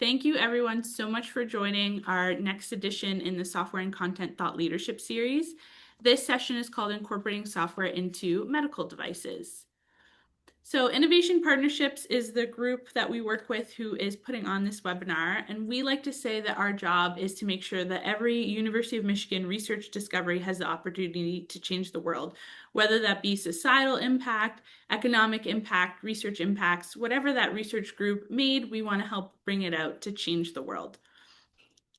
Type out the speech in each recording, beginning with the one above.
Thank you everyone so much for joining our next edition in the Software and Content Thought Leadership series. This session is called Incorporating Software into Medical Devices. So Innovation Partnerships is the group that we work with who is putting on this webinar, and we like to say that our job is to make sure that every University of Michigan research discovery has the opportunity to change the world, whether that be societal impact, economic impact, research impacts, whatever that research group made, we want to help bring it out to change the world.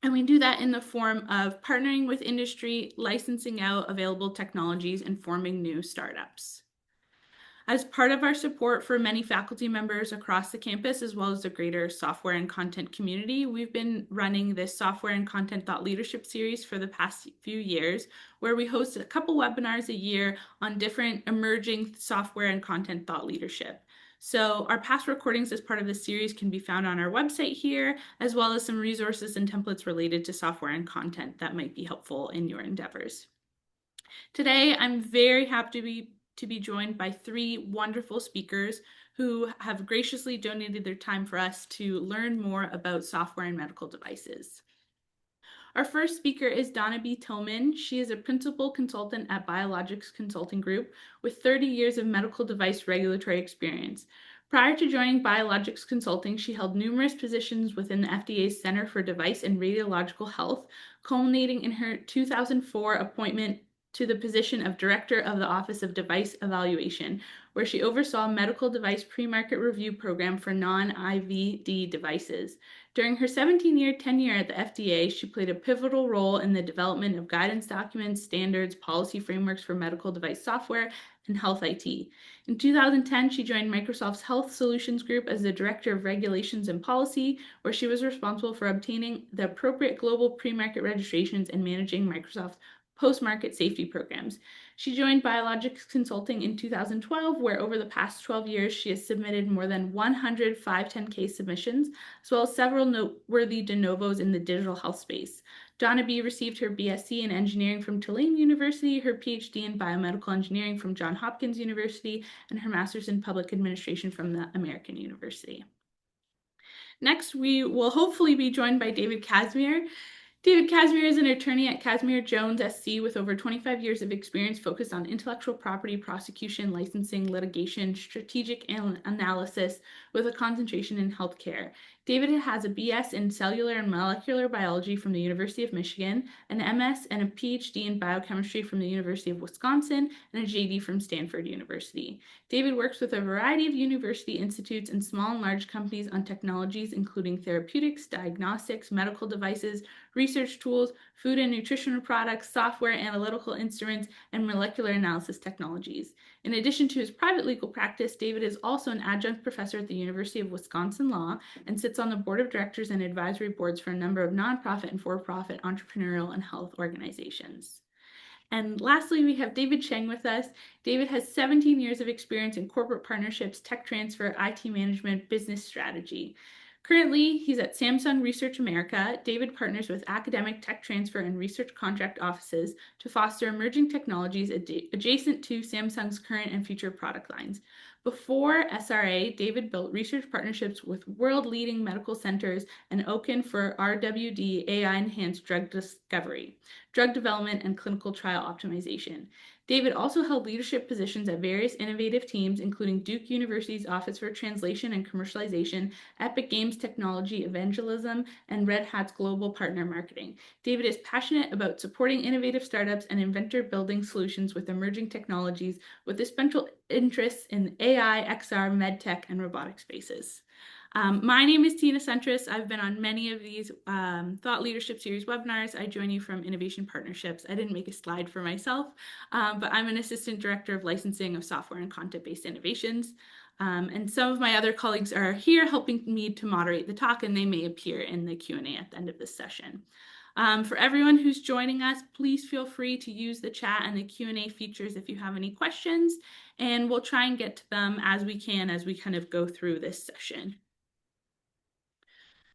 And we do that in the form of partnering with industry, licensing out available technologies, and forming new startups. As part of our support for many faculty members across the campus, as well as the greater software and content community, we've been running this Software and Content Thought Leadership series for the past few years, where we host a couple webinars a year on different emerging software and content thought leadership. So our past recordings as part of this series can be found on our website here, as well as some resources and templates related to software and content that might be helpful in your endeavors. Today, I'm very happy to be joined by three wonderful speakers who have graciously donated their time for us to learn more about software and medical devices. Our first speaker is Donna B. Tillman. She is a principal consultant at Biologics Consulting Group with 30 years of medical device regulatory experience. Prior to joining Biologics Consulting, she held numerous positions within the FDA's Center for Device and Radiological Health, culminating in her 2004 appointment to the position of Director of the Office of Device Evaluation, where she oversaw medical device pre-market review program for non-IVD devices. During her 17-year tenure at the FDA, she played a pivotal role in the development of guidance documents, standards, policy frameworks for medical device software, and health IT. In 2010, she joined Microsoft's Health Solutions Group as the Director of Regulations and Policy, where she was responsible for obtaining the appropriate global pre-market registrations and managing Microsoft's post-market safety programs. She joined Biologics Consulting in 2012, where over the past 12 years, she has submitted more than 100 510(k) submissions, as well as several noteworthy de novos in the digital health space. Donna B. received her BSc in engineering from Tulane University, her PhD in biomedical engineering from Johns Hopkins University, and her master's in public administration from the American University. Next, we will hopefully be joined by David Casimir. David Casimir is an attorney at Casimir Jones SC with over 25 years of experience focused on intellectual property prosecution, licensing, litigation, strategic analysis with a concentration in healthcare. David has a BS in cellular and molecular biology from the University of Michigan, an MS and a PhD in biochemistry from the University of Wisconsin, and a JD from Stanford University. David works with a variety of university institutes and small and large companies on technologies including therapeutics, diagnostics, medical devices, research tools, food and nutritional products, software, analytical instruments, and molecular analysis technologies. In addition to his private legal practice, David is also an adjunct professor at the University of Wisconsin Law and sits on the board of directors and advisory boards for a number of nonprofit and for-profit entrepreneurial and health organizations. And lastly, we have David Cheng with us. David has 17 years of experience in corporate partnerships, tech transfer, IT management, business strategy. Currently, he's at Samsung Research America. David partners with academic tech transfer and research contract offices to foster emerging technologies adjacent to Samsung's current and future product lines. Before SRA, David built research partnerships with world-leading medical centers and Oken for RWD AI-enhanced drug discovery, drug development, and clinical trial optimization. David also held leadership positions at various innovative teams, including Duke University's Office for Translation and Commercialization, Epic Games Technology Evangelism, and Red Hat's Global Partner Marketing. David is passionate about supporting innovative startups and inventor building solutions with emerging technologies, with essential interests in AI, XR, medtech, and robotic spaces. My name is Tina Centris. I've been on many of these Thought Leadership Series webinars. I join you from Innovation Partnerships. I didn't make a slide for myself, but I'm an Assistant Director of Licensing of Software and Content-Based Innovations. And some of my other colleagues are here helping me to moderate the talk, and they may appear in the Q&A at the end of this session. For everyone who's joining us, please feel free to use the chat and the Q&A features if you have any questions, and we'll try and get to them as we can as we kind of go through this session.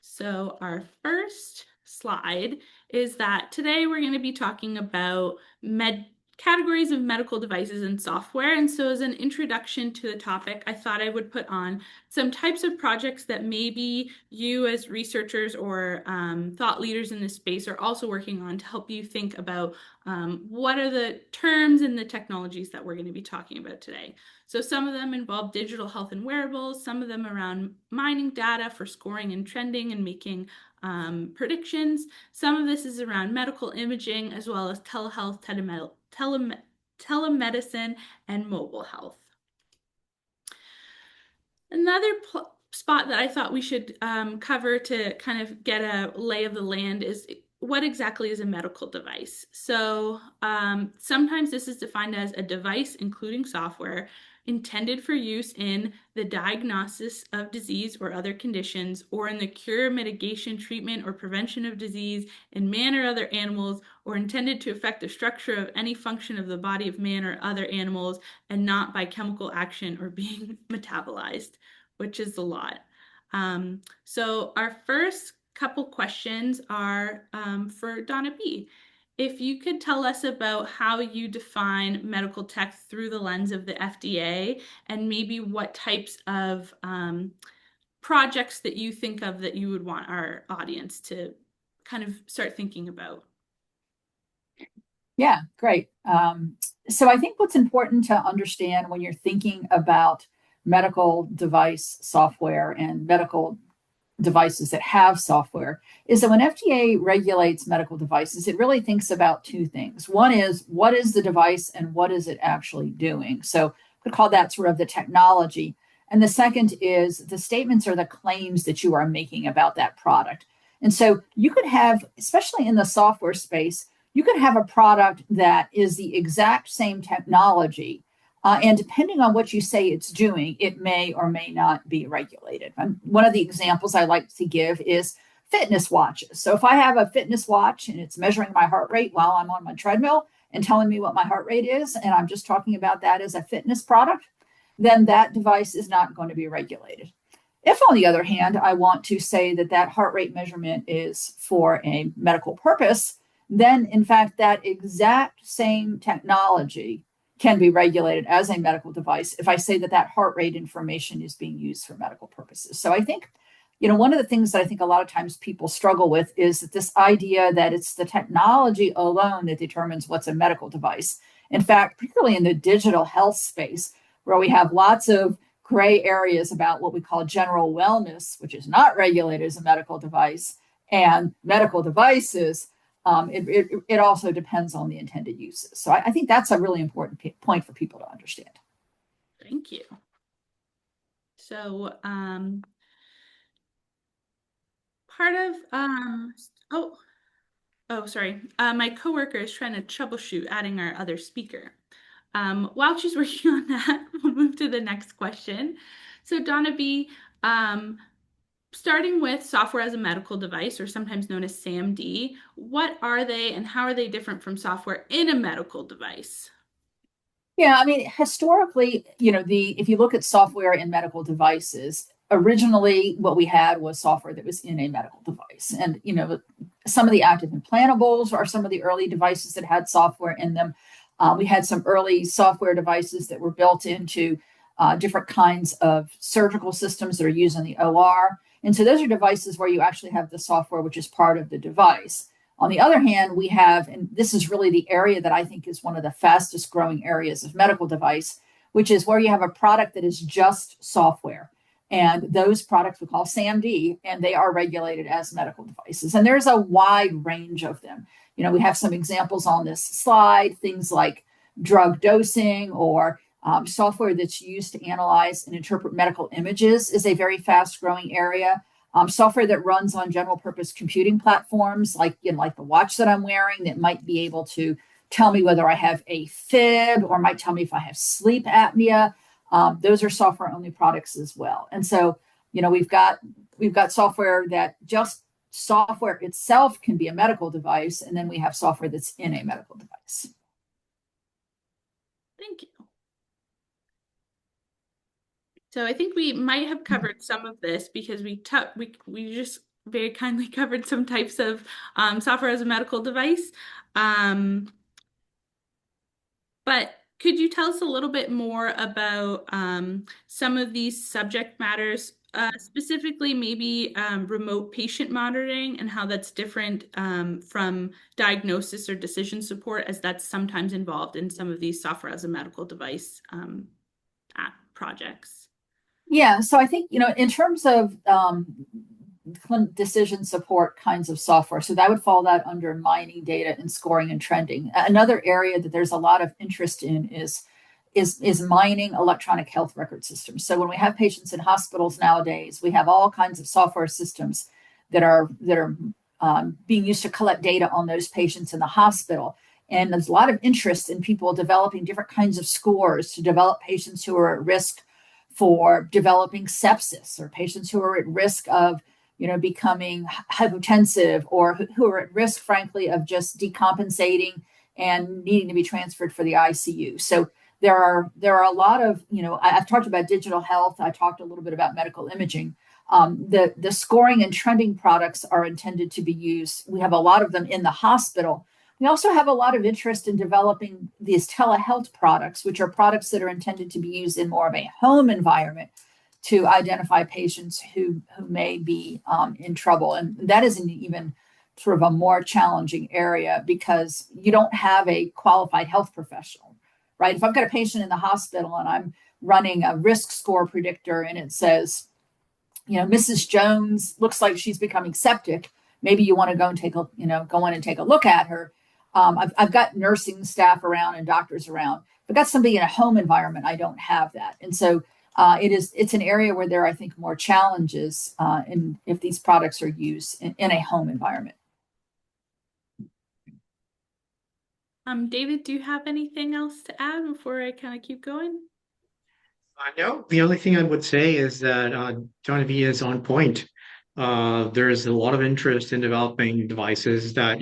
So our first slide is that today we're going to be talking about categories of medical devices and software. And so as an introduction to the topic, I thought I would put on some types of projects that maybe you as researchers or thought leaders in this space are also working on to help you think about what are the terms and the technologies that we're going to be talking about today. So some of them involve digital health and wearables, some of them around mining data for scoring and trending and making predictions. Some of this is around medical imaging, as well as telehealth, telemedicine, and mobile health. Another spot that I thought we should cover to kind of get a lay of the land is what exactly is a medical device? So sometimes this is defined as a device, including software, intended for use in the diagnosis of disease or other conditions, or in the cure, mitigation, treatment, or prevention of disease in man or other animals, or intended to affect the structure of any function of the body of man or other animals, and not by chemical action or being metabolized, which is a lot. So our first couple questions are for Donna B. If you could tell us about how you define medical tech through the lens of the FDA, and maybe what types of projects that you think of that you would want our audience to kind of start thinking about. Yeah, great. So I think what's important to understand when you're thinking about medical device software and medical devices that have software is that when FDA regulates medical devices, it really thinks about two things. One is, what is the device and what is it actually doing? So we call that sort of the technology. And the second is the statements or the claims that you are making about that product. And so you could have, especially in the software space, you could have a product that is the exact same technology, and depending on what you say it's doing, it may or may not be regulated. One of the examples I like to give is fitness watches. So if I have a fitness watch and it's measuring my heart rate while I'm on my treadmill and telling me what my heart rate is, and I'm just talking about that as a fitness product, then that device is not going to be regulated. If, on the other hand, I want to say that that heart rate measurement is for a medical purpose, then in fact, that exact same technology can be regulated as a medical device if I say that that heart rate information is being used for medical purposes. So I think, one of the things that I think a lot of times people struggle with is that this idea that it's the technology alone that determines what's a medical device. In fact, particularly in the digital health space, where we have lots of gray areas about what we call general wellness, which is not regulated as a medical device, and medical devices, it also depends on the intended uses. So I think that's a really important point for people to understand. Thank you. So part of, sorry. My coworker is trying to troubleshoot adding our other speaker. While she's working on that, we'll move to the next question. So Donna B, starting with software as a medical device, or sometimes known as SaMD, what are they and how are they different from software in a medical device? Yeah, I mean, historically, if you look at software in medical devices, originally what we had was software that was in a medical device. And, some of the active implantables are some of the early devices that had software in them. We had some early software devices that were built into different kinds of surgical systems that are used in the OR. And so those are devices where you actually have the software, which is part of the device. On the other hand, we have, and this is really the area that I think is one of the fastest growing areas of medical device, which is where you have a product that is just software. And those products we call SaMD, and they are regulated as medical devices. And there's a wide range of them. We have some examples on this slide, things like drug dosing or software that's used to analyze and interpret medical images is a very fast growing area. Software that runs on general purpose computing platforms like the watch that I'm wearing that might be able to tell me whether I have a fib or might tell me if I have sleep apnea. Those are software only products as well. And so, we've got software that just software itself can be a medical device. And then we have software that's in a medical device. Thank you. So I think we might have covered some of this because we just very kindly covered some types of software as a medical device. But could you tell us a little bit more about some of these subject matters, specifically maybe remote patient monitoring and how that's different from diagnosis or decision support, as that's sometimes involved in some of these software as a medical device app projects? Yeah, so I think, in terms of decision support kinds of software, so that would fall that under mining data and scoring and trending. Another area that there's a lot of interest in is mining electronic health record systems. So when we have patients in hospitals nowadays, we have all kinds of software systems that are being used to collect data on those patients in the hospital. And there's a lot of interest in people developing different kinds of scores to develop patients who are at risk for developing sepsis, or patients who are at risk of becoming hypotensive, or who are at risk, frankly, of just decompensating and needing to be transferred for the ICU. So there are a lot of, I've talked about digital health. I talked a little bit about medical imaging. The scoring and trending products are intended to be used. We have a lot of them in the hospital. We also have a lot of interest in developing these telehealth products, which are products that are intended to be used in more of a home environment to identify patients who may be in trouble. And that is an even sort of a more challenging area, because you don't have a qualified health professional, right? If I've got a patient in the hospital and I'm running a risk score predictor and it says, Mrs. Jones looks like she's becoming septic, maybe you want to go and go in and take a look at her. I've got nursing staff around and doctors around. If I've got somebody in a home environment, I don't have that. And so it's an area where there are, I think, more challenges if these products are used in a home environment. David, do you have anything else to add before I kind of keep going? No, the only thing I would say is that Genevieve is on point. There's a lot of interest in developing devices that,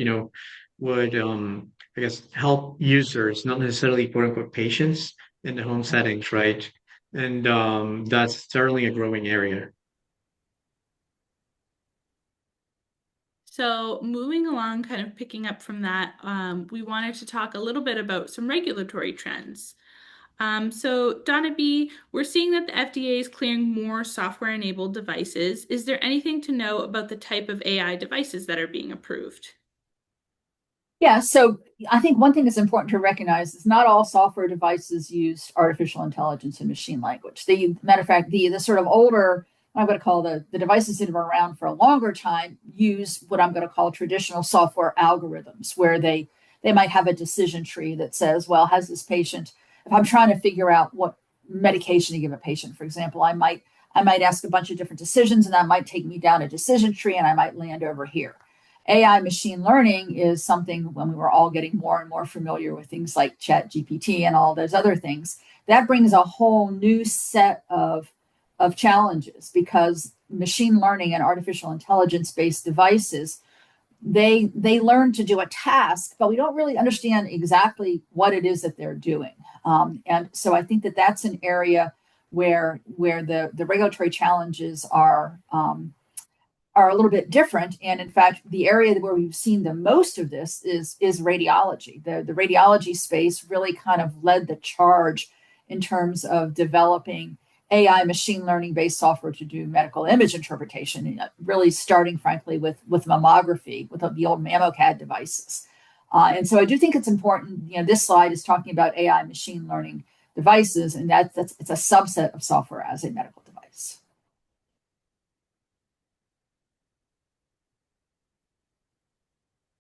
would, I guess, help users, not necessarily quote unquote patients in the home settings, right? And that's certainly a growing area. So moving along, kind of picking up from that, we wanted to talk a little bit about some regulatory trends. So Donna B, we're seeing that the FDA is clearing more software-enabled devices. Is there anything to know about the type of AI devices that are being approved? Yeah, so I think one thing that's important to recognize is not all software devices use artificial intelligence and machine language. Matter of fact, the sort of older, I'm going to call the devices that have been around for a longer time, use what I'm going to call traditional software algorithms, where they might have a decision tree that says, well, has this patient, if I'm trying to figure out what medication to give a patient, for example, I might ask a bunch of different decisions, and that might take me down a decision tree, and I might land over here. AI machine learning is something, when we were all getting more and more familiar with things like ChatGPT and all those other things, that brings a whole new set of challenges, because machine learning and artificial intelligence based devices, they learn to do a task, but we don't really understand exactly what it is that they're doing. And so I think that that's an area where the regulatory challenges are a little bit different. And in fact, the area where we've seen the most of this is radiology. The radiology space really kind of led the charge in terms of developing AI machine learning based software to do medical image interpretation, really starting, frankly, with mammography, with the old MammoCAD devices. And so I do think it's important, this slide is talking about AI machine learning devices, and it's a subset of software as a medical device.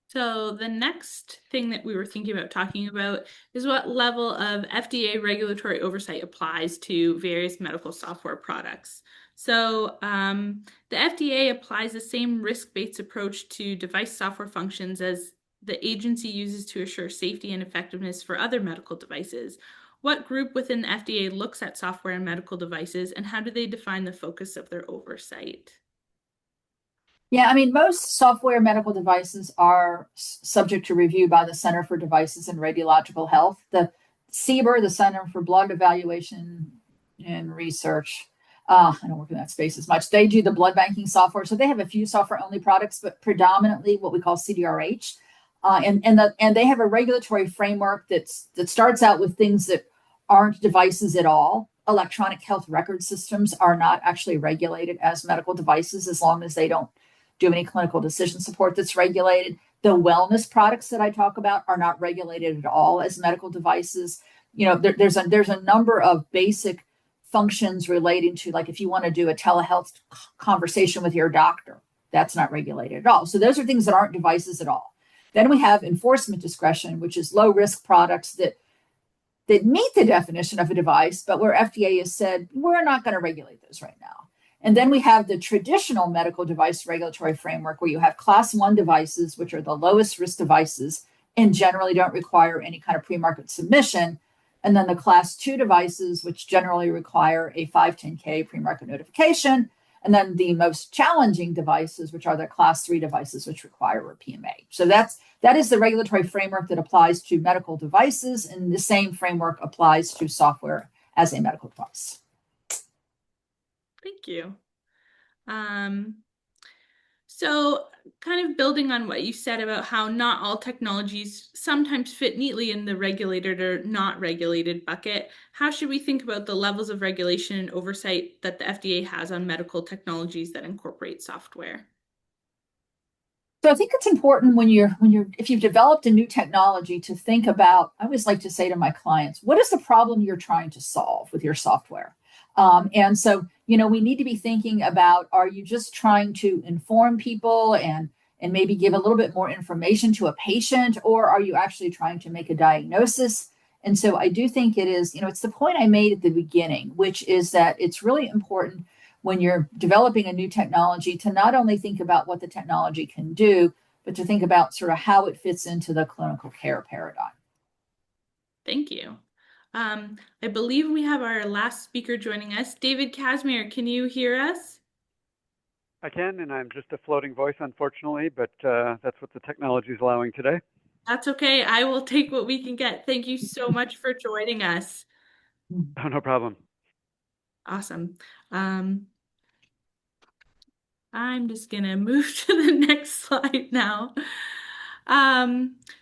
So the next thing that we were thinking about talking about is what level of FDA regulatory oversight applies to various medical software products. So the FDA applies the same risk-based approach to device software functions as the agency uses to assure safety and effectiveness for other medical devices. What group within the FDA looks at software and medical devices, and how do they define the focus of their oversight? Yeah, I mean, most software medical devices are subject to review by the Center for Devices and Radiological Health. The CBER, the Center for Blood Evaluation and Research, I don't work in that space as much. They do the blood banking software. So they have a few software only products, but predominantly what we call CDRH. And they have a regulatory framework that starts out with things that aren't devices at all. Electronic health record systems are not actually regulated as medical devices as long as they don't do any clinical decision support that's regulated. The wellness products that I talk about are not regulated at all as medical devices. There's a number of basic functions relating to, like, if you want to do a telehealth conversation with your doctor, that's not regulated at all. So those are things that aren't devices at all. Then we have enforcement discretion, which is low risk products that meet the definition of a device, but where FDA has said, we're not going to regulate those right now. And then we have the traditional medical device regulatory framework, where you have class 1 devices, which are the lowest risk devices and generally don't require any kind of pre-market submission. And then the class 2 devices, which generally require a 510(k) pre-market notification. And then the most challenging devices, which are the class 3 devices, which require a PMA. So that is the regulatory framework that applies to medical devices, and the same framework applies to software as a medical device. Thank you. So kind of building on what you said about how not all technologies sometimes fit neatly in the regulated or not regulated bucket, how should we think about the levels of regulation and oversight that the FDA has on medical technologies that incorporate software? So I think it's important if you've developed a new technology, to think about, I always like to say to my clients, what is the problem you're trying to solve with your software? And so, we need to be thinking about, are you just trying to inform people and maybe give a little bit more information to a patient, or are you actually trying to make a diagnosis? And so I do think it is, it's the point I made at the beginning, which is that it's really important when you're developing a new technology to not only think about what the technology can do, but to think about sort of how it fits into the clinical care paradigm. Thank you. I believe we have our last speaker joining us. David Casimir, can you hear us? I can, and I'm just a floating voice, unfortunately, but that's what the technology is allowing today. That's okay. I will take what we can get. Thank you so much for joining us. Oh, no problem. Awesome. I'm just going to move to the next slide now.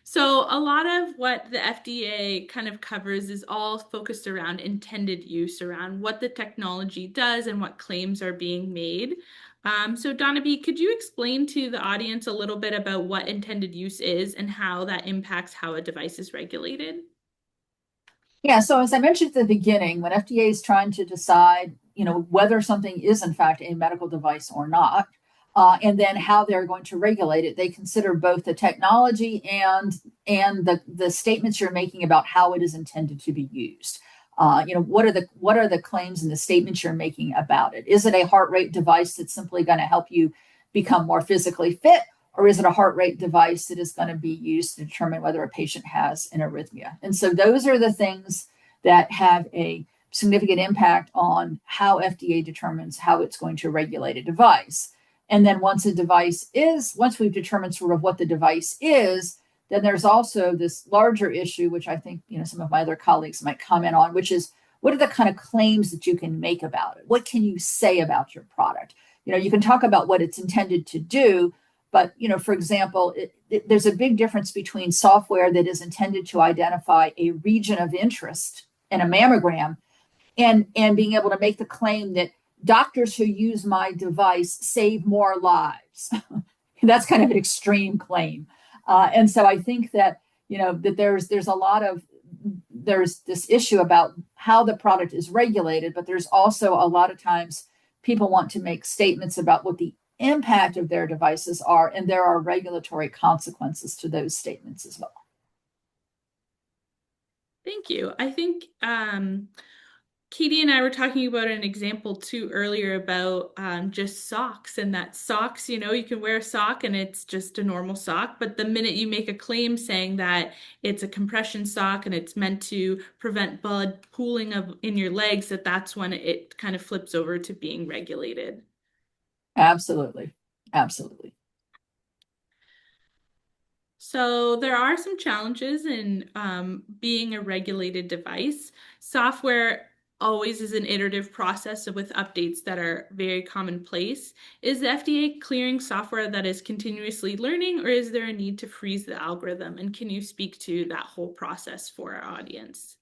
So a lot of what the FDA kind of covers is all focused around intended use, around what the technology does and what claims are being made. So Donna B, could you explain to the audience a little bit about what intended use is and how that impacts how a device is regulated? Yeah, so as I mentioned at the beginning, when FDA is trying to decide, whether something is in fact a medical device or not, and then how they're going to regulate it, they consider both the technology and the statements you're making about how it is intended to be used. What are the claims and the statements you're making about it? Is it a heart rate device that's simply going to help you become more physically fit? Or is it a heart rate device that is going to be used to determine whether a patient has an arrhythmia? And so those are the things that have a significant impact on how FDA determines how it's going to regulate a device. And then once we've determined sort of what the device is, then there's also this larger issue, which I think, some of my other colleagues might comment on, which is, what are the kind of claims that you can make about it? What can you say about your product? You can talk about what it's intended to do, but, for example, there's a big difference between software that is intended to identify a region of interest in a mammogram and being able to make the claim that doctors who use my device save more lives. That's kind of an extreme claim. And so I think that, that there's this issue about how the product is regulated, but there's also a lot of times people want to make statements about what the impact of their devices are, and there are regulatory consequences to those statements as well. Thank you. I think Katie and I were talking about an example too earlier about just socks, and that socks, you can wear a sock and it's just a normal sock, but the minute you make a claim saying that it's a compression sock and it's meant to prevent blood pooling in your legs, that's when it kind of flips over to being regulated. Absolutely. Absolutely. So there are some challenges in being a regulated device. Software always is an iterative process with updates that are very commonplace. Is the FDA clearing software that is continuously learning, or is there a need to freeze the algorithm? And can you speak to that whole process for our audience?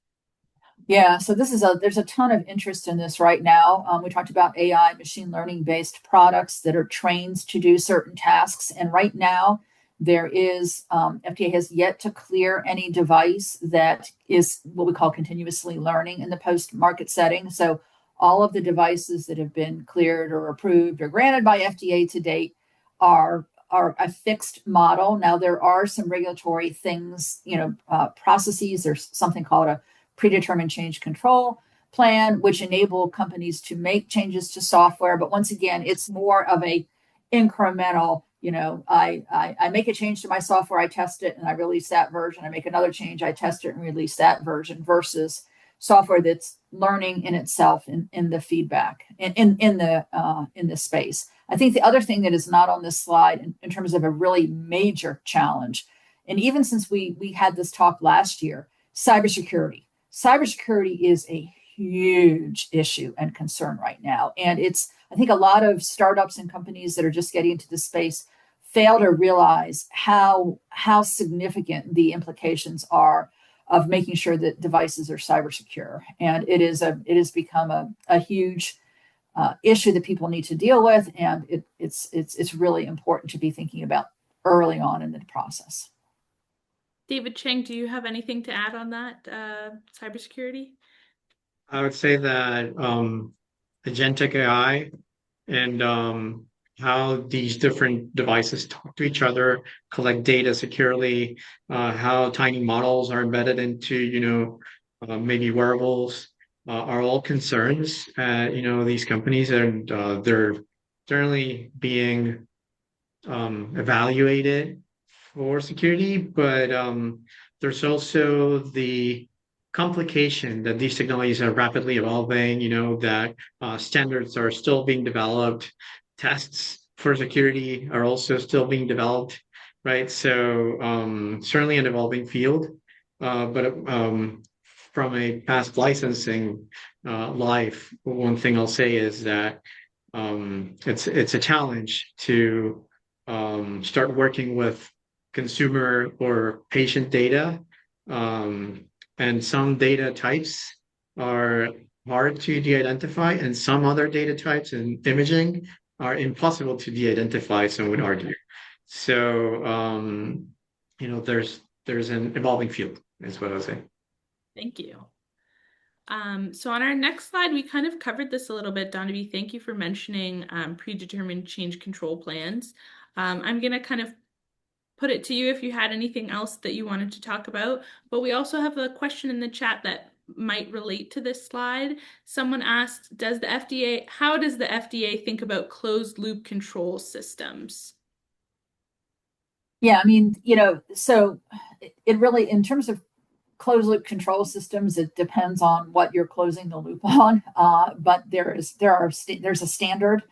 Yeah, so there's a ton of interest in this right now. We talked about AI, machine learning based products that are trained to do certain tasks, and right now there is FDA has yet to clear any device that is what we call continuously learning in the post-market setting. So all of the devices that have been cleared or approved or granted by FDA to date are a fixed model. Now there are some regulatory things, processes. There's something called a predetermined change control plan, which enable companies to make changes to software. But once again, it's more of a incremental, I make a change to my software, I test it and I release that version. I make another change, I test it and release that version, versus software that's learning in itself in the feedback in the space. I think the other thing that is not on this slide in terms of a really major challenge, and even since we had this talk last year, cybersecurity. Cybersecurity is a huge issue and concern right now. And I think a lot of startups and companies that are just getting into the space fail to realize how significant the implications are of making sure that devices are cyber secure. And it has become a huge issue that people need to deal with. And it's really important to be thinking about early on in the process. David Chang, do you have anything to add on that, cybersecurity? I would say that agentic AI and how these different devices talk to each other, collect data securely, how tiny models are embedded into, maybe wearables, are all concerns these companies, and they're generally being evaluated for security, but there's also the complication that these technologies are rapidly evolving, that standards are still being developed, tests for security are also still being developed, right? So certainly an evolving field, but from a past licensing life, one thing I'll say is that it's a challenge to start working with consumer or patient data, and some data types are hard to de-identify, and some other data types and imaging are impossible to de-identify, some would argue. So there's an evolving field, is what I would say. Thank you. So on our next slide, we kind of covered this a little bit. Donavi, thank you for mentioning predetermined change control plans. I'm going to kind of put it to you if you had anything else that you wanted to talk about, but we also have a question in the chat that might relate to this slide. Someone asked, how does the FDA think about closed loop control systems? Yeah, I mean, so it really, in terms of closed loop control systems, it depends on what you're closing the loop on. But there's a standard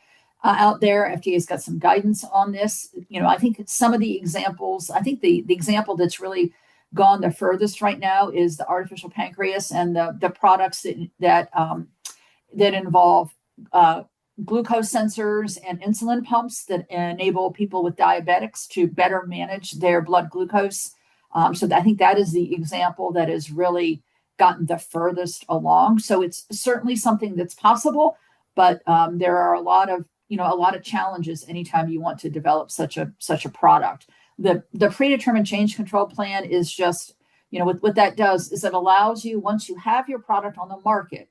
out there. FDA's got some guidance on this. I think some of the examples, I think the example that's really gone the furthest right now is the artificial pancreas and the products that involve glucose sensors and insulin pumps that enable people with diabetics to better manage their blood glucose. So I think that is the example that has really gotten the furthest along. So it's certainly something that's possible, but there are a lot of challenges anytime you want to develop such a product. The predetermined change control plan is just, what that does is it allows you, once you have your product on the market,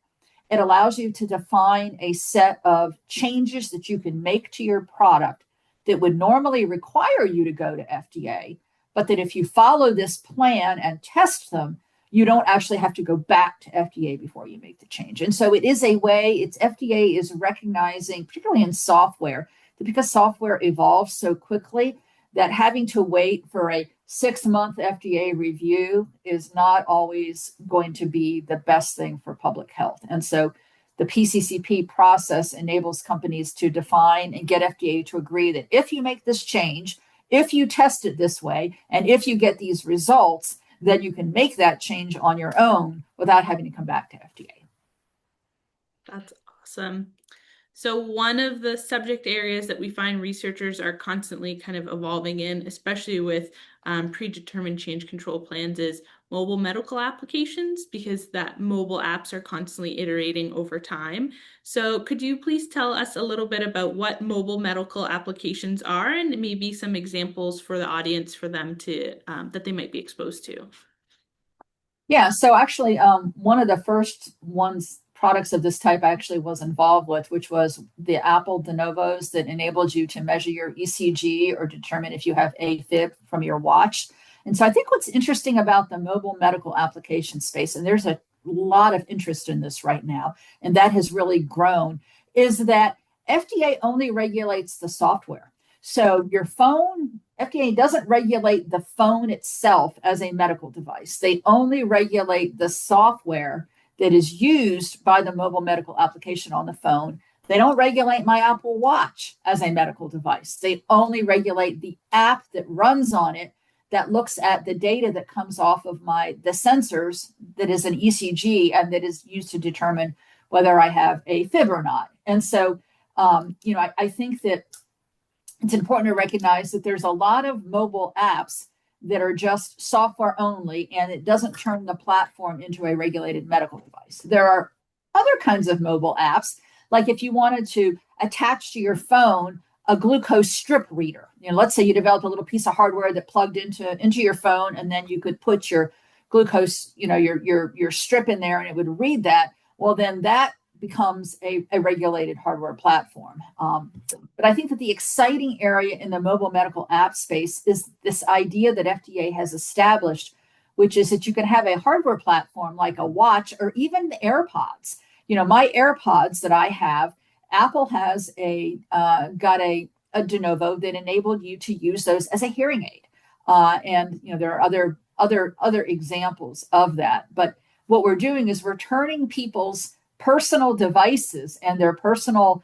it allows you to define a set of changes that you can make to your product that would normally require you to go to FDA, but that if you follow this plan and test them, you don't actually have to go back to FDA before you make the change. And so it is a way, FDA is recognizing, particularly in software, that because software evolves so quickly, that having to wait for a 6-month FDA review is not always going to be the best thing for public health. And so the PCCP process enables companies to define and get FDA to agree that if you make this change, if you test it this way, and if you get these results, then you can make that change on your own without having to come back to FDA. That's awesome. So one of the subject areas that we find researchers are constantly kind of evolving in, especially with predetermined change control plans, is mobile medical applications, because that mobile apps are constantly iterating over time. So could you please tell us a little bit about what mobile medical applications are and maybe some examples for the audience for them to that they might be exposed to? Yeah, so actually, one of the first products of this type I actually was involved with, which was the Apple de novos that enabled you to measure your ECG or determine if you have AFib from your watch. And so I think what's interesting about the mobile medical application space, and there's a lot of interest in this right now, and that has really grown, is that FDA only regulates the software. So your phone, FDA doesn't regulate the phone itself as a medical device. They only regulate the software that is used by the mobile medical application on the phone. They don't regulate my Apple Watch as a medical device. They only regulate the app that runs on it that looks at the data that comes off of the sensors that is an ECG and that is used to determine whether I have AFib or not. And so, I think that it's important to recognize that there's a lot of mobile apps that are just software only, and it doesn't turn the platform into a regulated medical device. There are other kinds of mobile apps, like if you wanted to attach to your phone a glucose strip reader. Let's say you developed a little piece of hardware that plugged into your phone, and then you could put your glucose, your strip in there, and it would read that. Well, then that becomes a regulated hardware platform. But I think that the exciting area in the mobile medical app space is this idea that FDA has established, which is that you can have a hardware platform like a watch or even the AirPods. My AirPods that I have, Apple has got a de novo that enabled you to use those as a hearing aid. And there are other examples of that. But what we're doing is we're turning people's personal devices and their personal,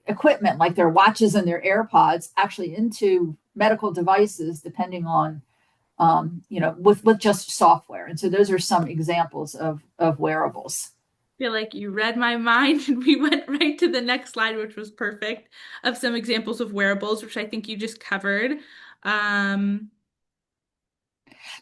equipment, like their watches and their AirPods, actually into medical devices, depending on, with just software. And so those are some examples of wearables. I feel like you read my mind and we went right to the next slide, which was perfect, of some examples of wearables, which I think you just covered.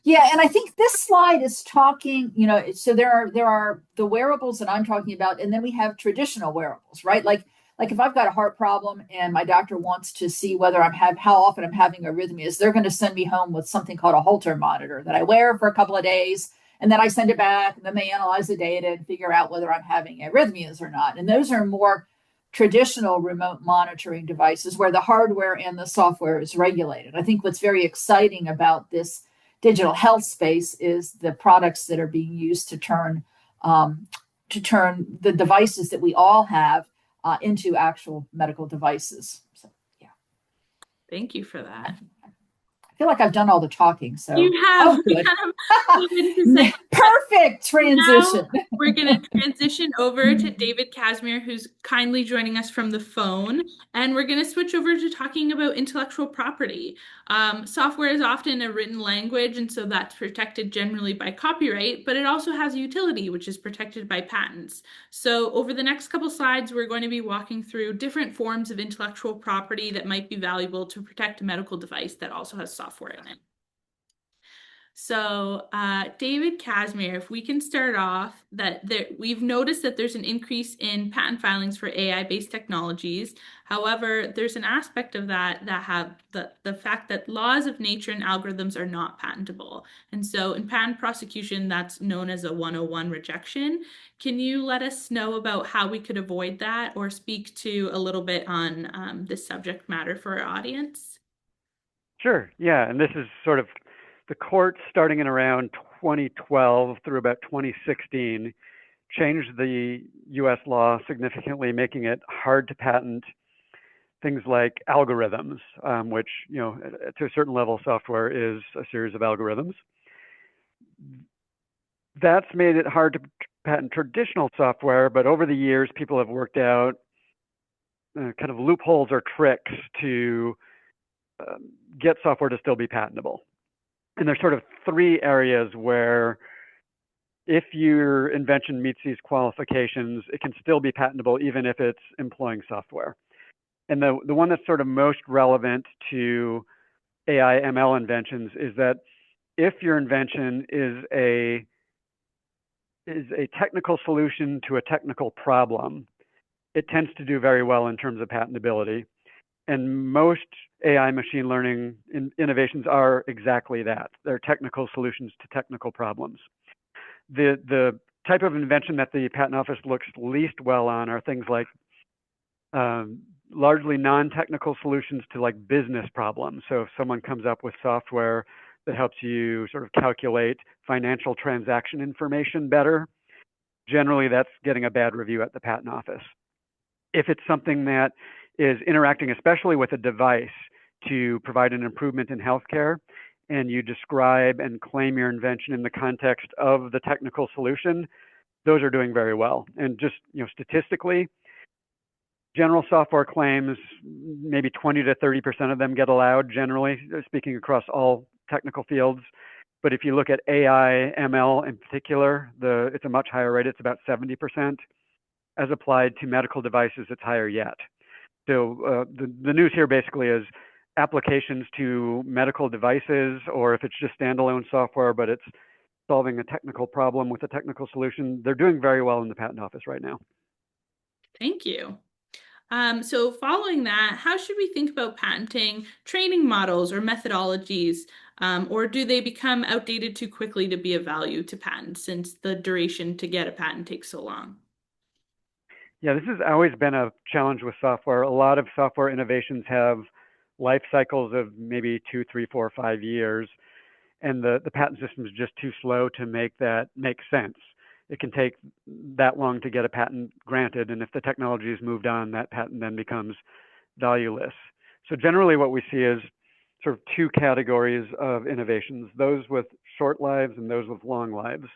Yeah, and I think this slide is talking, so there are the wearables that I'm talking about, and then we have traditional wearables, right? Like if I've got a heart problem and my doctor wants to see whether how often I'm having arrhythmias, they're going to send me home with something called a Holter monitor that I wear for a couple of days, and then I send it back, and then they analyze the data and figure out whether I'm having arrhythmias or not. And those are more traditional remote monitoring devices where the hardware and the software is regulated. I think what's very exciting about this digital health space is the products that are being used to turn the devices that we all have into actual medical devices. So, yeah. Thank you for that. I feel like I've done all the talking. So you have. Good. Perfect transition. Now we're going to transition over to David Casimir, who's kindly joining us from the phone, and we're going to switch over to talking about intellectual property. Software is often a written language, and so that's protected generally by copyright, but it also has utility, which is protected by patents. So over the next couple slides, we're going to be walking through different forms of intellectual property that might be valuable to protect a medical device that also has software in it. So David Casimir, if we can start off, we've noticed that there's an increase in patent filings for AI-based technologies. However, there's an aspect of that have the fact that laws of nature and algorithms are not patentable. And so in patent prosecution, that's known as a 101 rejection. Can you let us know about how we could avoid that, or speak to a little bit on this subject matter for our audience? Sure, yeah, and this is sort of the courts starting in around 2012 through about 2016 changed the US law significantly, making it hard to patent things like algorithms, which, to a certain level, software is a series of algorithms. That's made it hard to patent traditional software, but over the years, people have worked out kind of loopholes or tricks to get software to still be patentable. And there's sort of three areas where if your invention meets these qualifications, it can still be patentable even if it's employing software. And the one that's sort of most relevant to AI ML inventions is that if your invention is a technical solution to a technical problem, it tends to do very well in terms of patentability. And most AI machine learning innovations are exactly that. They're technical solutions to technical problems. The type of invention that the Patent Office looks least well on are things like largely non-technical solutions to like business problems. So if someone comes up with software that helps you sort of calculate financial transaction information better, generally that's getting a bad review at the Patent Office. If it's something that is interacting especially with a device to provide an improvement in healthcare, and you describe and claim your invention in the context of the technical solution, those are doing very well. And just, statistically, general software claims, maybe 20 to 30% of them get allowed, generally speaking, across all technical fields. But if you look at AI, ML in particular, it's a much higher rate. It's about 70%. As applied to medical devices, it's higher yet. So the news here basically is applications to medical devices, or if it's just standalone software, but it's solving a technical problem with a technical solution, they're doing very well in the Patent Office right now. Thank you. So following that, how should we think about patenting training models or methodologies, or do they become outdated too quickly to be of value to patent since the duration to get a patent takes so long? Yeah, this has always been a challenge with software. A lot of software innovations have life cycles of maybe 2, 3, 4, 5 years, and the patent system is just too slow to make that make sense. It can take that long to get a patent granted, and if the technology has moved on, that patent then becomes valueless. So generally what we see is sort of two categories of innovations, those with short lives and those with long lives.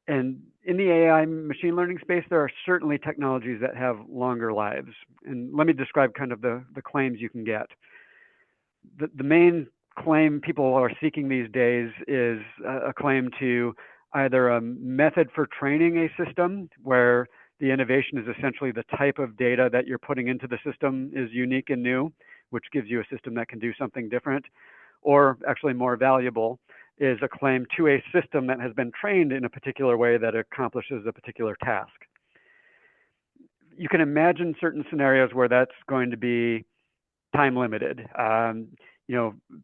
And in the AI machine learning space, there are certainly technologies that have longer lives. And let me describe kind of the claims you can get. The main claim people are seeking these days is a claim to either a method for training a system where the innovation is essentially the type of data that you're putting into the system is unique and new, which gives you a system that can do something different, or actually more valuable, is a claim to a system that has been trained in a particular way that accomplishes a particular task. You can imagine certain scenarios where that's going to be time limited.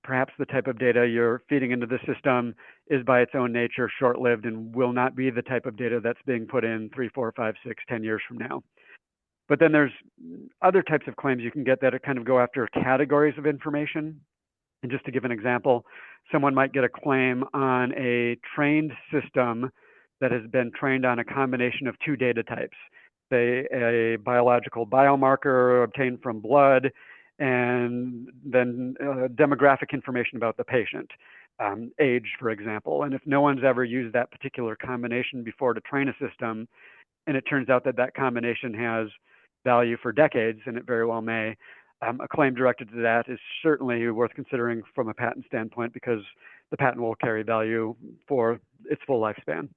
Perhaps the type of data you're feeding into the system is by its own nature short-lived and will not be the type of data that's being put in 3, 4, 5, 6, 10 years from now. But then there's other types of claims you can get that kind of go after categories of information. And just to give an example, someone might get a claim on a trained system that has been trained on a combination of two data types, say a biological biomarker obtained from blood, and then demographic information about the patient, age, for example. And if no one's ever used that particular combination before to train a system, and it turns out that that combination has value for decades, and it very well may, a claim directed to that is certainly worth considering from a patent standpoint because the patent will carry value for its full lifespan.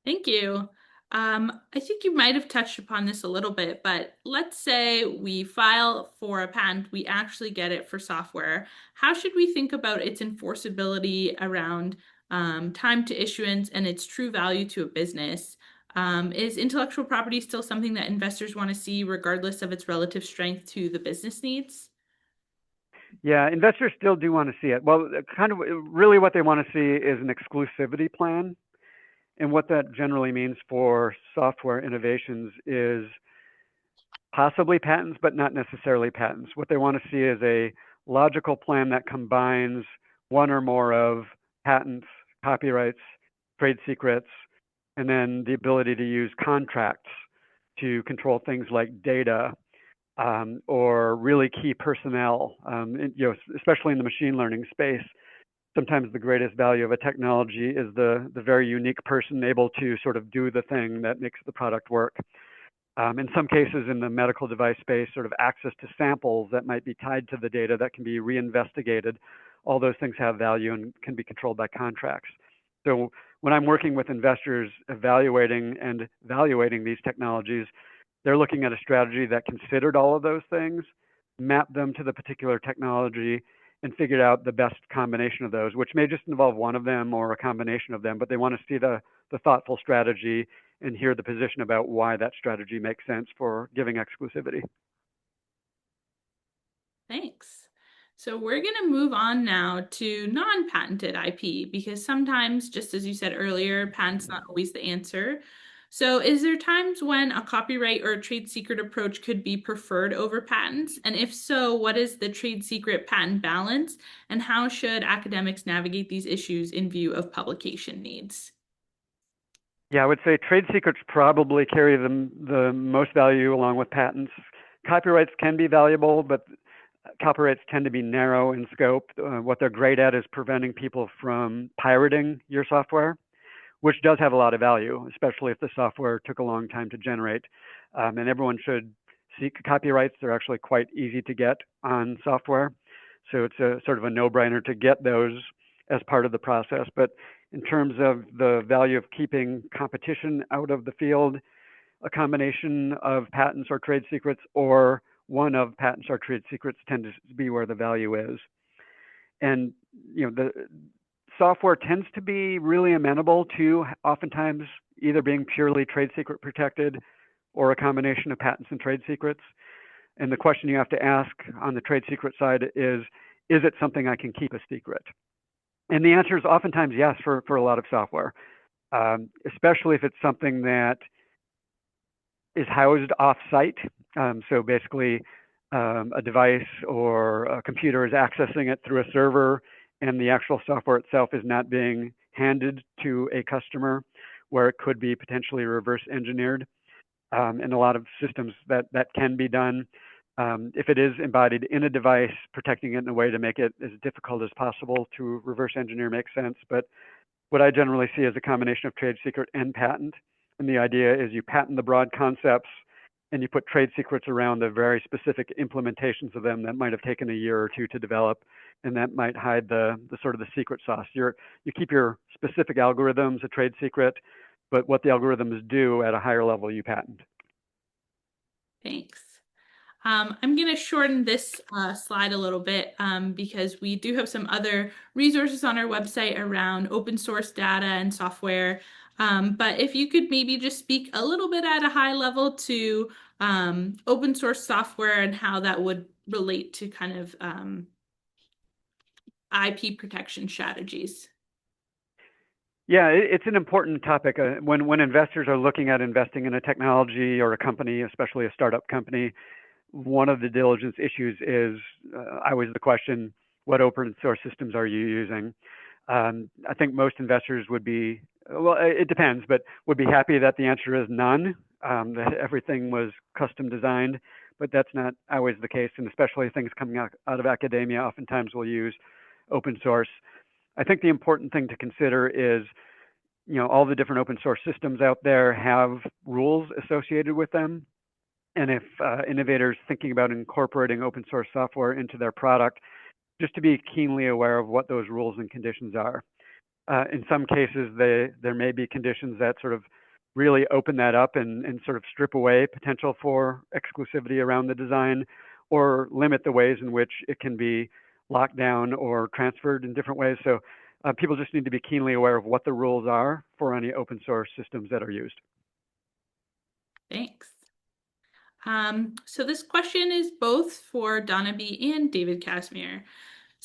Thank you. I think you might have touched upon this a little bit, but let's say we file for a patent, we actually get it for software. How should we think about its enforceability around time to issuance and its true value to a business? Is intellectual property still something that investors want to see regardless of its relative strength to the business needs? Yeah, investors still do want to see it. Well, kind of really what they want to see is an exclusivity plan. And what that generally means for software innovations is possibly patents, but not necessarily patents. What they want to see is a logical plan that combines one or more of patents, copyrights, trade secrets, and then the ability to use contracts to control things like data or really key personnel, especially in the machine learning space. Sometimes the greatest value of a technology is the very unique person able to sort of do the thing that makes the product work. In some cases in the medical device space, sort of access to samples that might be tied to the data that can be reinvestigated all those things have value and can be controlled by contracts. So when I'm working with investors evaluating and evaluating these technologies, they're looking at a strategy that considered all of those things, mapped them to the particular technology, and figured out the best combination of those, which may just involve one of them or a combination of them, but they want to see the thoughtful strategy and hear the position about why that strategy makes sense for giving exclusivity. Thanks. So we're going to move on now to non-patented IP, because sometimes, just as you said earlier, patent's not always the answer. So is there times when a copyright or a trade secret approach could be preferred over patents? And if so, what is the trade secret patent balance? And how should academics navigate these issues in view of publication needs? Yeah, I would say trade secrets probably carry the most value along with patents. Copyrights can be valuable, but copyrights tend to be narrow in scope. What they're great at is preventing people from pirating your software, which does have a lot of value, especially if the software took a long time to generate. And everyone should seek copyrights. They're actually quite easy to get on software. So it's a sort of a no-brainer to get those as part of the process. But in terms of the value of keeping competition out of the field, a combination of patents or trade secrets, or one of patents or trade secrets, tend to be where the value is. And the software tends to be really amenable to oftentimes either being purely trade secret protected or a combination of patents and trade secrets. And the question you have to ask on the trade secret side is it something I can keep a secret? And the answer is oftentimes yes for a lot of software, especially if it's something that is housed off-site. So basically, a device or a computer is accessing it through a server, and the actual software itself is not being handed to a customer, where it could be potentially reverse engineered. In a lot of systems that can be done. If it is embodied in a device, protecting it in a way to make it as difficult as possible to reverse engineer makes sense. But what I generally see is a combination of trade secret and patent. And the idea is you patent the broad concepts and you put trade secrets around the very specific implementations of them that might have taken a year or two to develop, and that might hide the sort of the secret sauce. You keep your specific algorithms a trade secret, but what the algorithms do at a higher level, you patent. Thanks. I'm going to shorten this slide a little bit because we do have some other resources on our website around open source data and software. But if you could maybe just speak a little bit at a high level to open source software and how that would relate to kind of IP protection strategies. Yeah, it's an important topic. When investors are looking at investing in a technology or a company, especially a startup company, one of the diligence issues is always the question, what open source systems are you using? I think most investors would be, well, it depends, but would be happy that the answer is none, that everything was custom designed, but that's not always the case. And especially things coming out of academia oftentimes will use open source. I think the important thing to consider is, all the different open source systems out there have rules associated with them. And if innovators thinking about incorporating open source software into their product, just to be keenly aware of what those rules and conditions are. In some cases, there may be conditions that sort of really open that up and sort of strip away potential for exclusivity around the design, or limit the ways in which it can be locked down or transferred in different ways. So people just need to be keenly aware of what the rules are for any open source systems that are used. Thanks. So this question is both for Donna B. and David Casimir.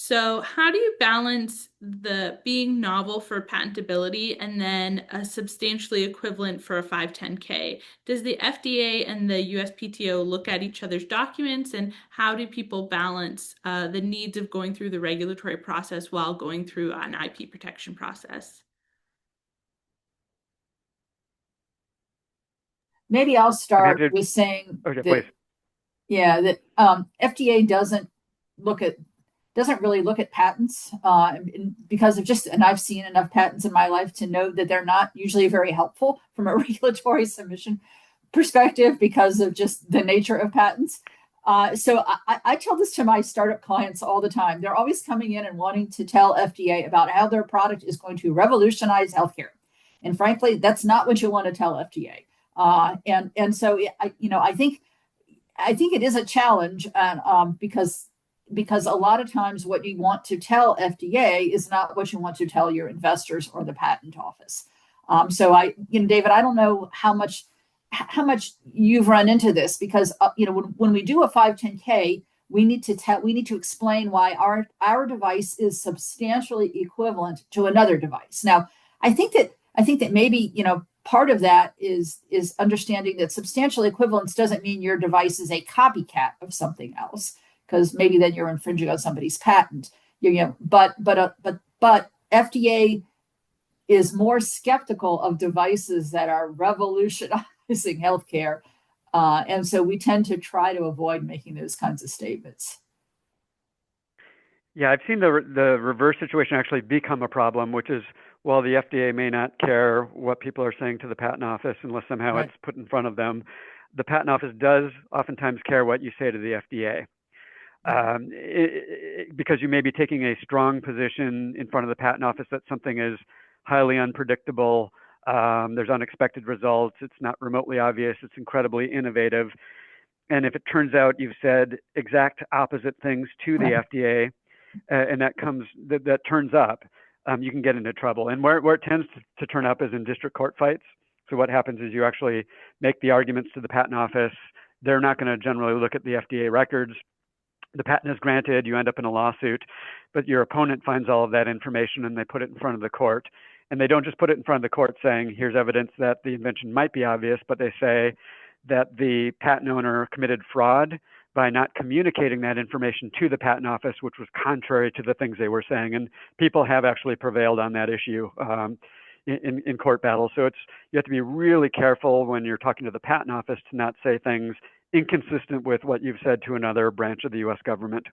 So how do you balance the being novel for patentability and then a substantially equivalent for a 510K? Does the FDA and the USPTO look at each other's documents, and how do people balance the needs of going through the regulatory process while going through an IP protection process? Maybe I'll start with saying that FDA doesn't really look at patents because of and I've seen enough patents in my life to know that they're not usually very helpful from a regulatory submission perspective because of just the nature of patents. So I tell this to my startup clients all the time. They're always coming in and wanting to tell FDA about how their product is going to revolutionize healthcare. And frankly, that's not what you want to tell FDA. And so I think it is a challenge, and because a lot of times what you want to tell FDA is not what you want to tell your investors or the patent office. David, I don't know how much you've run into this, because when we do a 510K, we need to explain why our device is substantially equivalent to another device. Now, I think that maybe part of that is understanding that substantial equivalence doesn't mean your device is a copycat of something else, because maybe then you're infringing on somebody's patent. But FDA is more skeptical of devices that are revolutionizing healthcare, and so we tend to try to avoid making those kinds of statements. Yeah, I've seen the reverse situation actually become a problem, which is, while the FDA may not care what people are saying to the patent office unless somehow Right. it's put in front of them, the patent office does oftentimes care what you say to the FDA. Because you may be taking a strong position in front of the patent office that something is highly unpredictable, there's unexpected results, it's not remotely obvious, it's incredibly innovative. And if it turns out you've said exact opposite things to the Right. FDA, and that turns up, you can get into trouble. And where it tends to turn up is in district court fights. So what happens is you actually make the arguments to the patent office. They're not going to generally look at the FDA records. The patent is granted, you end up in a lawsuit, but your opponent finds all of that information and they put it in front of the court. And they don't just put it in front of the court saying, here's evidence that the invention might be obvious, but they say that the patent owner committed fraud by not communicating that information to the patent office, which was contrary to the things they were saying. And people have actually prevailed on that issue in court battles. So you have to be really careful when you're talking to the patent office to not say things inconsistent with what you've said to another branch of the US government.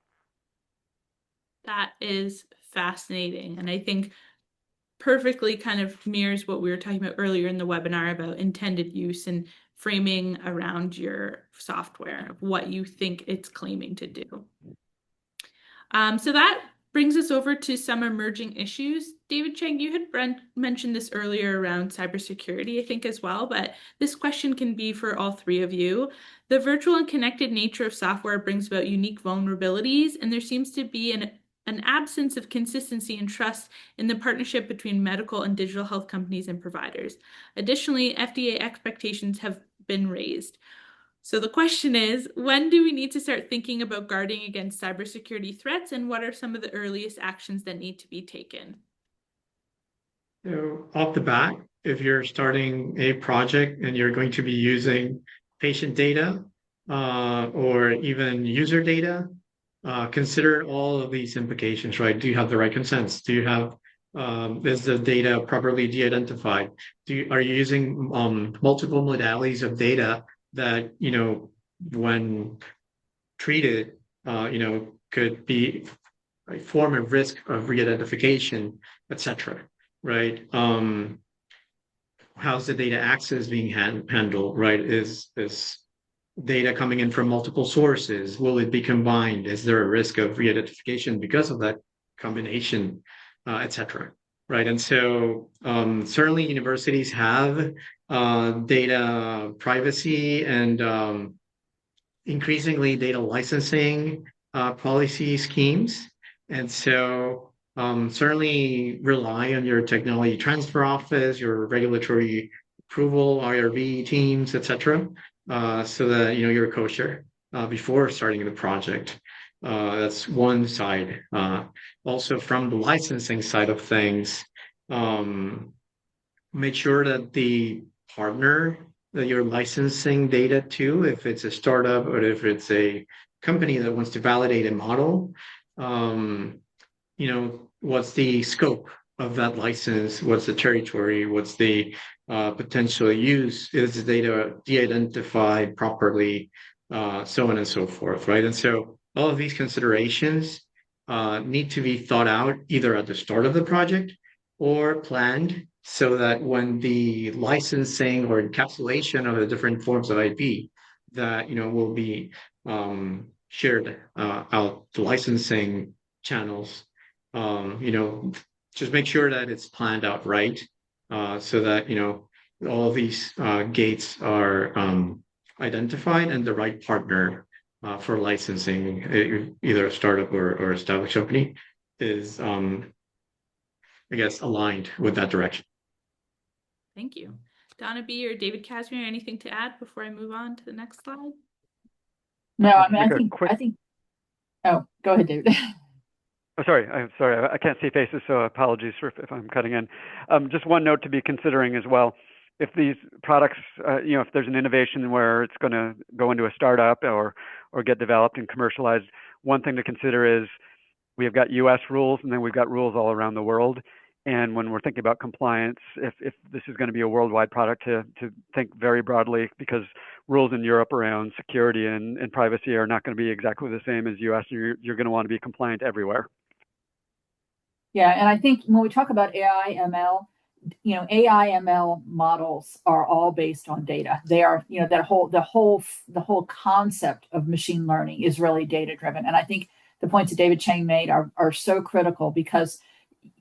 That is fascinating. And I think perfectly kind of mirrors what we were talking about earlier in the webinar about intended use and framing around your software of what you think it's claiming to do. So that brings us over to some emerging issues. David Chang, you had mentioned this earlier around cybersecurity, I think, as well, but this question can be for all three of you. The virtual and connected nature of software brings about unique vulnerabilities, and there seems to be an absence of consistency and trust in the partnership between medical and digital health companies and providers. Additionally, FDA expectations have been raised. So the question is, when do we need to start thinking about guarding against cybersecurity threats, and what are some of the earliest actions that need to be taken? So off the bat, if you're starting a project and you're going to be using patient data or even user data, consider all of these implications, right? Do you have the right consents? Do you have, is the data properly de-identified? Are you using multiple modalities of data that, when treated, could be a form of risk of re-identification, etc. Right? How's the data access being handled, right? Is data coming in from multiple sources? Will it be combined? Is there a risk of re-identification because of that combination, etc. Right? And so certainly universities have data privacy and increasingly data licensing policy schemes. And so certainly rely on your technology transfer office, your regulatory approval, IRB teams, etc. So that you're kosher before starting the project. That's one side. Also, from the licensing side of things, make sure that the partner that you're licensing data to, if it's a startup or if it's a company that wants to validate a model, what's the scope of that license? What's the territory? What's the potential use? Is the data de-identified properly? So on and so forth, right? And so all of these considerations need to be thought out either at the start of the project or planned so that when the licensing or encapsulation of the different forms of IP that will be shared out the licensing channels. Just make sure that it's planned out right, so that all these gates are identified and the right partner for licensing, either a startup or established company, is I guess aligned with that direction. Thank you. Donna B. or David Casimir, anything to add before I move on to the next slide? No, I mean, I think. Oh, go ahead, David. Oh, sorry, I can't see faces, so apologies if I'm cutting in. Just one note to be considering as well. If these products, if there's an innovation where it's going to go into a startup or get developed and commercialized, one thing to consider is we have got U.S. rules, and then we've got rules all around the world. And when we're thinking about compliance, if this is going to be a worldwide product, to think very broadly, because rules in Europe around security and privacy are not going to be exactly the same as US. You're going to want to be compliant everywhere. Yeah, and I think when we talk about AI ML, AI ML models are all based on data. They are, the whole concept of machine learning is really data driven. And I think the points that David Chang made are so critical, because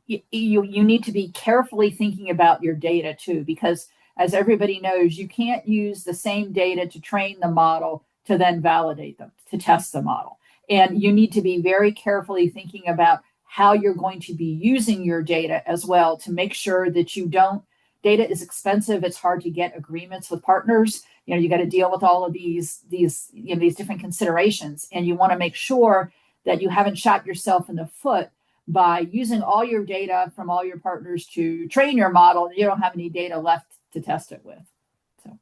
you need to be carefully thinking about your data too, because as everybody knows, you can't use the same data to train the model to then validate them, to test the model. And you need to be very carefully thinking about how you're going to be using your data as well, to make sure that data is expensive. It's hard to get agreements with partners. You got to deal with all of these different considerations, and you want to make sure that you haven't shot yourself in the foot by using all your data from all your partners to train your model, and you don't have any data left to test it with. So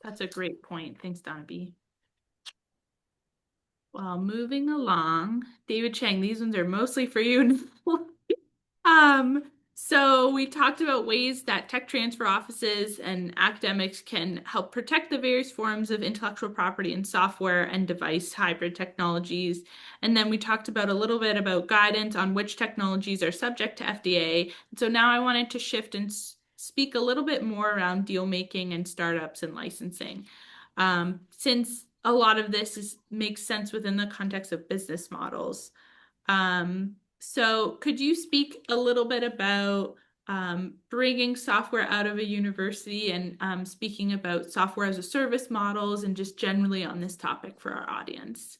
that's a great point. Thanks, Donna B. Well, moving along, David Chang, these ones are mostly for you. So we talked about ways that tech transfer offices and academics can help protect the various forms of intellectual property in software and device hybrid technologies. And then we talked about a little bit about guidance on which technologies are subject to FDA. So now I wanted to shift and speak a little bit more around deal making and startups and licensing. Since a lot of this makes sense within the context of business models. So could you speak a little bit about bringing software out of a university and speaking about software as a service models and just generally on this topic for our audience?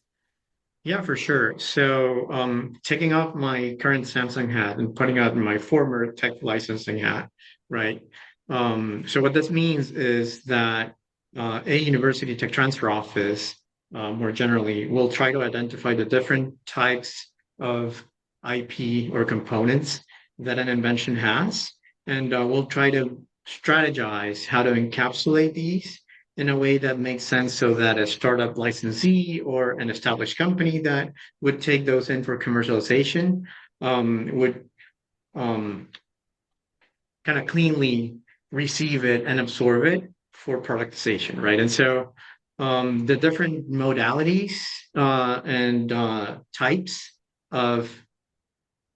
Yeah, for sure. So taking off my current Samsung hat and putting on my former tech licensing hat, right? So what this means is that a university tech transfer office, more generally, will try to identify the different types of IP or components that an invention has, and we'll try to strategize how to encapsulate these in a way that makes sense, so that a startup licensee or an established company that would take those in for commercialization would kind of cleanly receive it and absorb it for productization, right? And so the different modalities and types of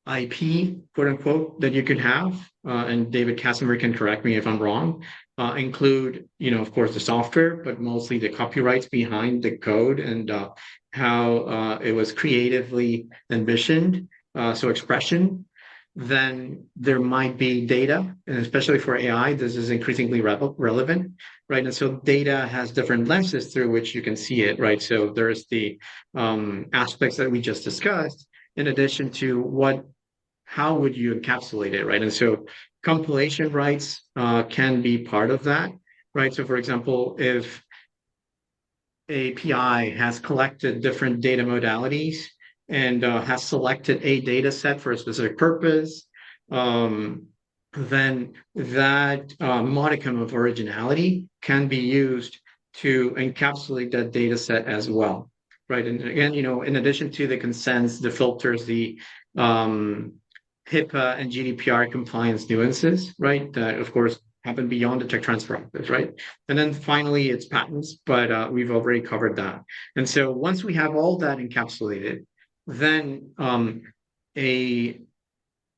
IP, quote unquote, that you could have, and David Casimir can correct me if I'm wrong, include, of course, the software, but mostly the copyrights behind the code and how it was creatively envisioned, so expression. Then there might be data, and especially for AI, this is increasingly relevant, right? And so data has different lenses through which you can see it, right? So there's the aspects that we just discussed, in addition to how would you encapsulate it, right? And so compilation rights can be part of that, right? So for example, if API has collected different data modalities and has selected a data set for a specific purpose, then that modicum of originality can be used to encapsulate that data set as well, right? And again, in addition to the consents, the filters, the HIPAA and GDPR compliance nuances, right? That, of course, happen beyond the tech transfer office, right? And then finally, it's patents, but we've already covered that. And so once we have all that encapsulated, then a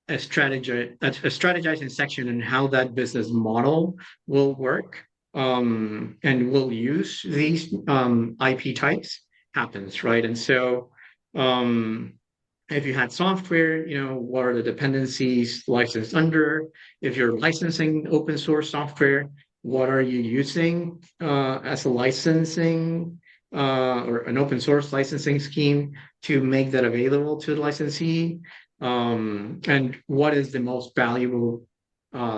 strategizing section and how that business model will work and will use these IP types happens, right? And so if you had software, what are the dependencies licensed under? If you're licensing open source software, what are you using as a licensing or an open source licensing scheme to make that available to the licensee? And what is the most valuable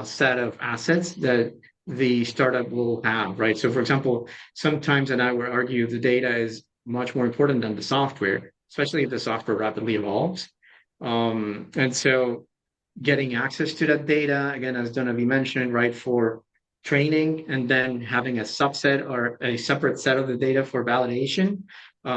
set of assets that the startup will have, right? So, for example, sometimes, and I would argue, the data is much more important than the software, especially if the software rapidly evolves. And so getting access to that data, again, as Donavi mentioned, right, for training and then having a subset or a separate set of the data for validation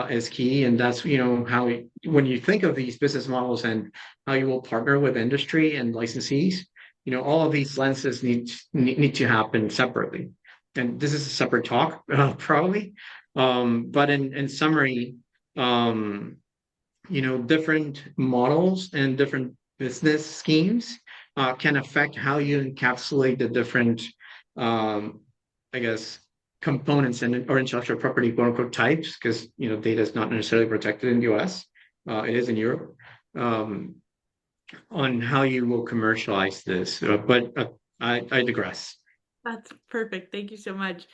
is key. And that's, how when you think of these business models and how you will partner with industry and licensees, all of these lenses need to happen separately. And this is a separate talk, probably. But in summary, different models and different business schemes can affect how you encapsulate the different, I guess, components or intellectual property, quote unquote, types, because data is not necessarily protected in the US. It is in Europe. On how you will commercialize this, but I digress. That's perfect. Thank you so much.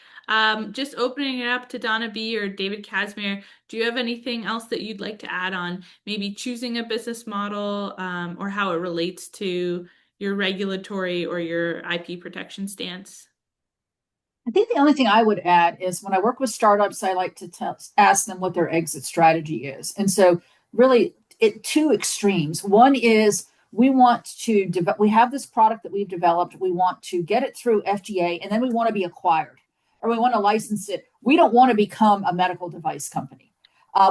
Just opening it up to Donna B or David Casimir, do you have anything else that you'd like to add on maybe choosing a business model or how it relates to your regulatory or your IP protection stance? I think the only thing I would add is when I work with startups, I like to ask them what their exit strategy is. And so really two extremes. One is we want to we have this product that we've developed. We want to get it through FDA and then we want to be acquired or we want to license it. We don't want to become a medical device company.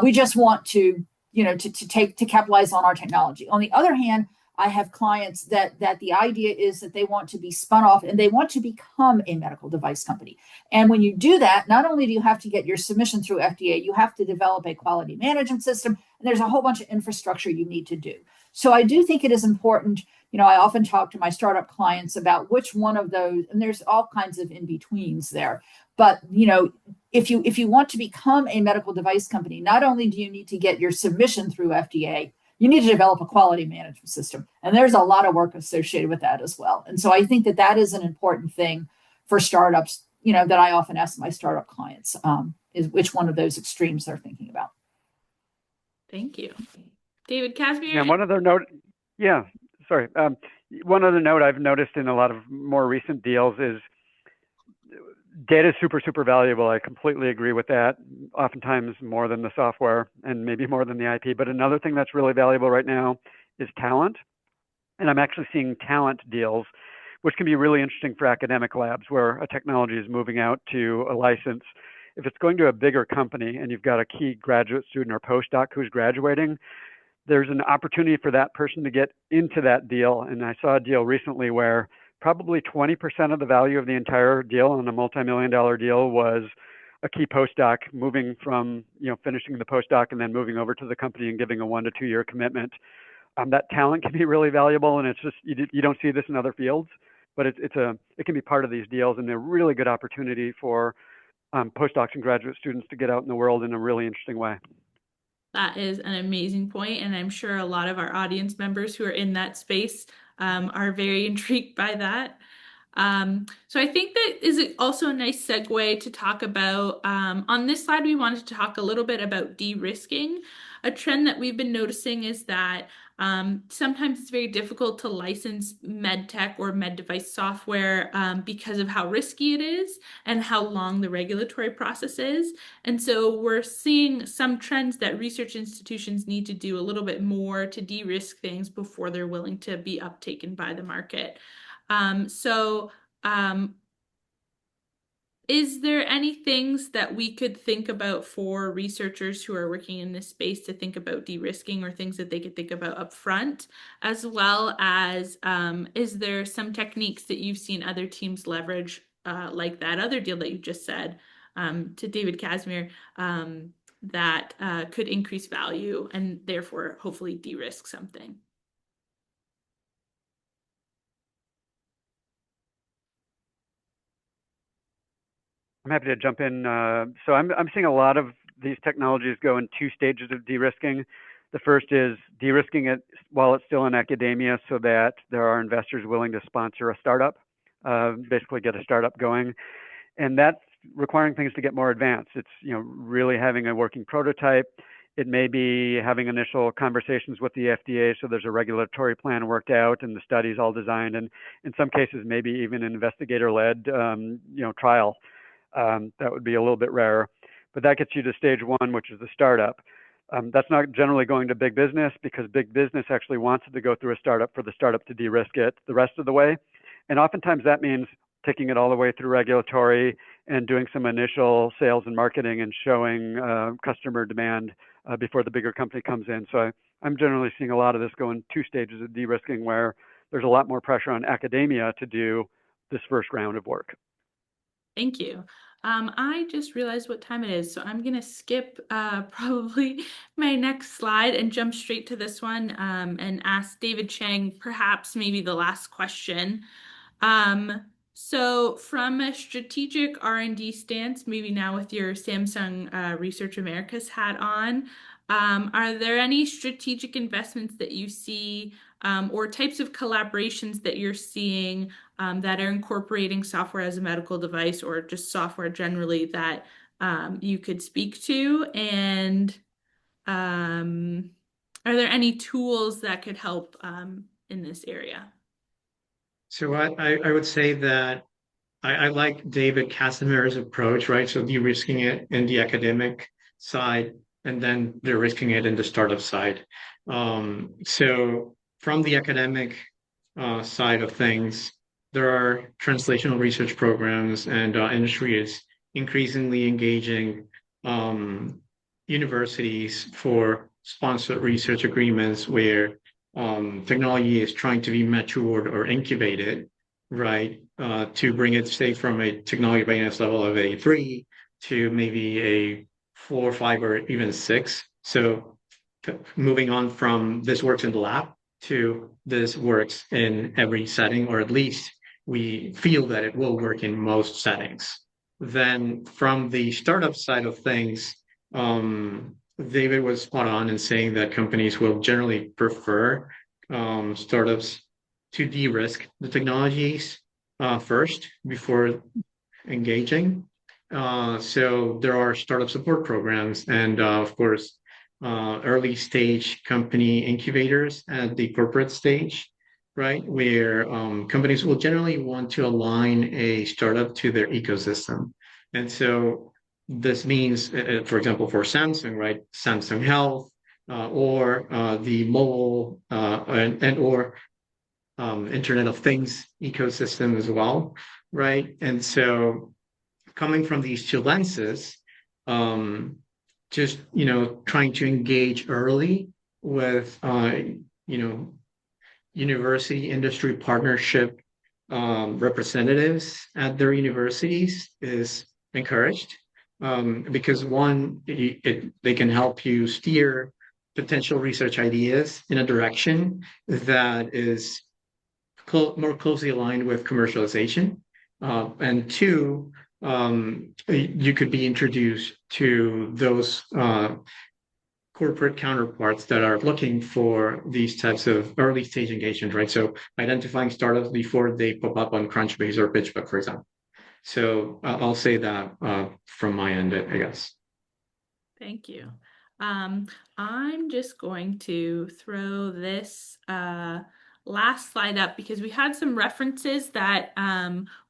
We just want to, to capitalize on our technology. On the other hand, I have clients that the idea is that they want to be spun off and they want to become a medical device company. And when you do that, not only do you have to get your submission through FDA, you have to develop a quality management system, and there's a whole bunch of infrastructure you need to do. So I do think it is important. I often talk to my startup clients about which one of those, and there's all kinds of in-betweens there. But, if you want to become a medical device company, not only do you need to get your submission through FDA, you need to develop a quality management system. And there's a lot of work associated with that as well. And so I think that is an important thing for startups, that I often ask my startup clients, is which one of those extremes they're thinking about. Thank you. David Casimir? Yeah, one other note. Yeah, sorry. One other note I've noticed in a lot of more recent deals is data is super, super valuable. I completely agree with that. Oftentimes more than the software and maybe more than the IP. But another thing that's really valuable right now is talent. And I'm actually seeing talent deals, which can be really interesting for academic labs where a technology is moving out to a license. If it's going to a bigger company and you've got a key graduate student or postdoc who's graduating, there's an opportunity for that person to get into that deal. And I saw a deal recently where probably 20% of the value of the entire deal on a multi-million-dollar deal was a key postdoc moving from, finishing the postdoc and then moving over to the company and giving a 1 to 2 year commitment. That talent can be really valuable, and it's just you don't see this in other fields, but it can be part of these deals, and they're really good opportunity for postdocs and graduate students to get out in the world in a really interesting way. That is an amazing point, and I'm sure a lot of our audience members who are in that space are very intrigued by that. So I think that is also a nice segue to talk about, on this slide, we wanted to talk a little bit about de-risking. A trend that we've been noticing is that sometimes it's very difficult to license med tech or med device software because of how risky it is and how long the regulatory process is. And so we're seeing some trends that research institutions need to do a little bit more to de-risk things before they're willing to be uptaken by the market. Is there any things that we could think about for researchers who are working in this space to think about de-risking or things that they could think about up front, as well as is there some techniques that you've seen other teams leverage, like that other deal that you just said to David Casimir, that could increase value and therefore hopefully de-risk something? I'm happy to jump in. So I'm seeing a lot of these technologies go in 2 stages of de-risking. The first is de-risking it while it's still in academia so that there are investors willing to sponsor a startup, basically get a startup going. And that's requiring things to get more advanced. It's, really having a working prototype. It may be having initial conversations with the FDA so there's a regulatory plan worked out and the study's all designed, and in some cases maybe even an investigator-led trial. That would be a little bit rarer, but that gets you to stage 1, which is the startup. That's not generally going to big business because big business actually wants it to go through a startup for the startup to de-risk it the rest of the way. And oftentimes that means taking it all the way through regulatory and doing some initial sales and marketing and showing customer demand before the bigger company comes in. So I'm generally seeing a lot of this go in 2 stages of de-risking where there's a lot more pressure on academia to do this first round of work. Thank you. I just realized what time it is, so I'm going to skip probably my next slide and jump straight to this one and ask David Chang perhaps maybe the last question. So from a strategic R&D stance, maybe now with your Samsung Research Americas hat on, are there any strategic investments that you see or types of collaborations that you're seeing that are incorporating software as a medical device or just software generally that you could speak to? And are there any tools that could help in this area? So I would say that I like David Casimir's approach, right? So de-risking it in the academic side and then de-risking it in the startup side. So from the academic side of things, there are translational research programs, and industry is increasingly engaging universities for sponsored research agreements where technology is trying to be matured or incubated, right? To bring it, say, from a technology readiness level of a 3 to maybe a 4, 5, or even 6. So moving on from this works in the lab to this works in every setting, or at least we feel that it will work in most settings. Then from the startup side of things, David was spot on in saying that companies will generally prefer startups to de-risk the technologies first before engaging. So there are startup support programs and, of course, early stage company incubators at the corporate stage, right? Where companies will generally want to align a startup to their ecosystem. And so this means, for example, for Samsung, right? Samsung Health or the mobile or Internet of Things ecosystem as well, right? And so coming from these 2 lenses, just, trying to engage early with, university industry partnership representatives at their universities is encouraged because one, they can help you steer potential research ideas in a direction that is more closely aligned with commercialization. And 2, you could be introduced to those corporate counterparts that are looking for these types of early stage engagement, right? So identifying startups before they pop up on Crunchbase or PitchBook, for example. So I'll say that from my end, I guess. Thank you. I'm just going to throw this last slide up because we had some references that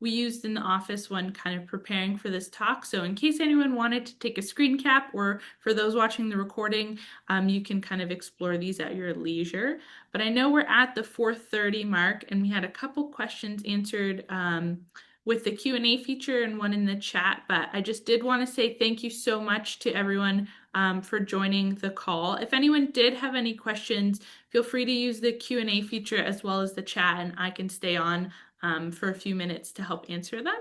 we used in the office when kind of preparing for this talk. So in case anyone wanted to take a screen cap, or for those watching the recording, you can kind of explore these at your leisure. But I know we're at the 4:30 mark and we had a couple questions answered with the Q&A feature and one in the chat, but I just did want to say thank you so much to everyone for joining the call. If anyone did have any questions, feel free to use the Q&A feature as well as the chat, and I can stay on for a few minutes to help answer them.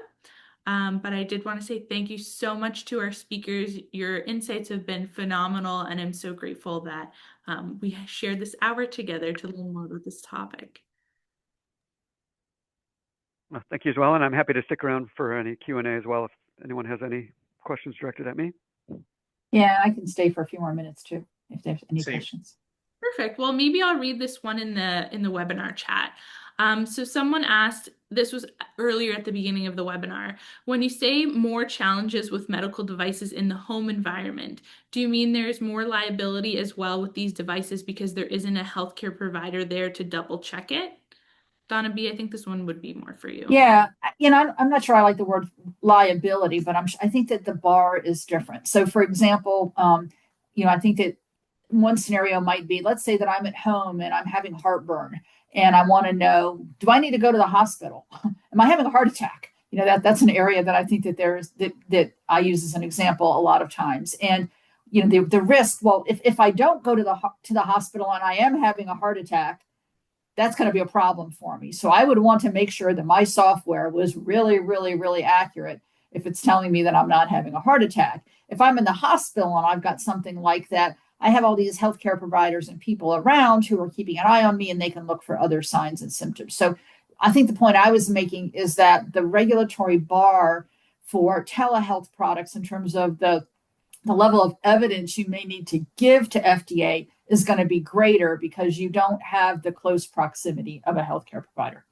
But I did want to say thank you so much to our speakers. Your insights have been phenomenal, and I'm so grateful that we shared this hour together to learn more about this topic. Well, thank you as well, and I'm happy to stick around for any Q&A as well if anyone has any questions directed at me. Yeah, I can stay for a few more minutes too, if there's any Same. questions. Perfect. Well, maybe I'll read this one in the webinar chat. So someone asked, this was earlier at the beginning of the webinar, when you say more challenges with medical devices in the home environment, do you mean there's more liability as well with these devices because there isn't a healthcare provider there to double check it? Donna B, I think this one would be more for you. Yeah, I'm not sure I like the word liability, but I think that the bar is different. So, for example, I think that one scenario might be, let's say that I'm at home and I'm having heartburn and I want to know, do I need to go to the hospital? Am I having a heart attack? That's an area that I think that that I use as an example a lot of times. And the risk, well, if I don't go to the hospital and I am having a heart attack, that's going to be a problem for me. So I would want to make sure that my software was really, really, really accurate if it's telling me that I'm not having a heart attack. If I'm in the hospital and I've got something like that, I have all these healthcare providers and people around who are keeping an eye on me, and they can look for other signs and symptoms. So I think the point I was making is that the regulatory bar for telehealth products in terms of the level of evidence you may need to give to FDA is going to be greater because you don't have the close proximity of a healthcare provider.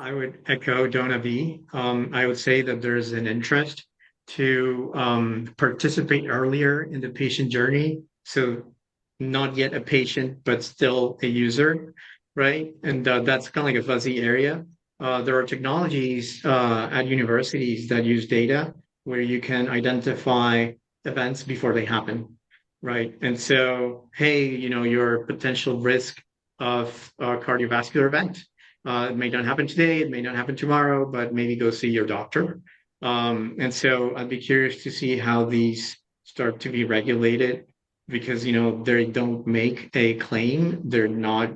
I would echo Donna B. I would say that there's an interest to participate earlier in the patient journey. So not yet a patient, but still a user, right? And that's kind of like a fuzzy area. There are technologies at universities that use data where you can identify events before they happen, right? And so, hey, your potential risk of a cardiovascular event, it may not happen today, it may not happen tomorrow, but maybe go see your doctor. And so I'd be curious to see how these start to be regulated because, they don't make a claim. They're not,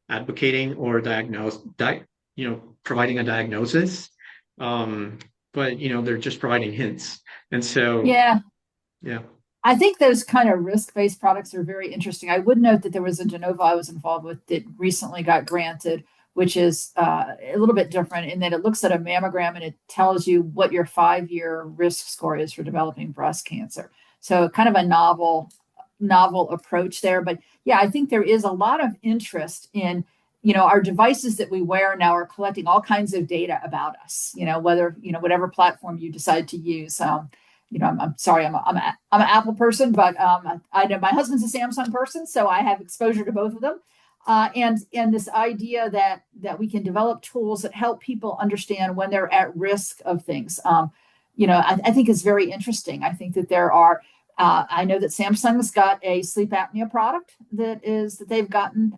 advocating or providing a diagnosis. But, they're just providing hints. And so, Yeah. Yeah. I think those kind of risk-based products are very interesting. I would note that there was a de novo I was involved with that recently got granted, which is a little bit different in that it looks at a mammogram and it tells you what your 5-year risk score is for developing breast cancer. So kind of a novel approach there. But yeah, I think there is a lot of interest in, our devices that we wear now are collecting all kinds of data about us, whether, whatever platform you decide to use. I'm sorry, I'm an Apple person, but I know my husband's a Samsung person, so I have exposure to both of them. And this idea that we can develop tools that help people understand when they're at risk of things, I think is very interesting. I think that there are. I know that Samsung's got a sleep apnea product that they've gotten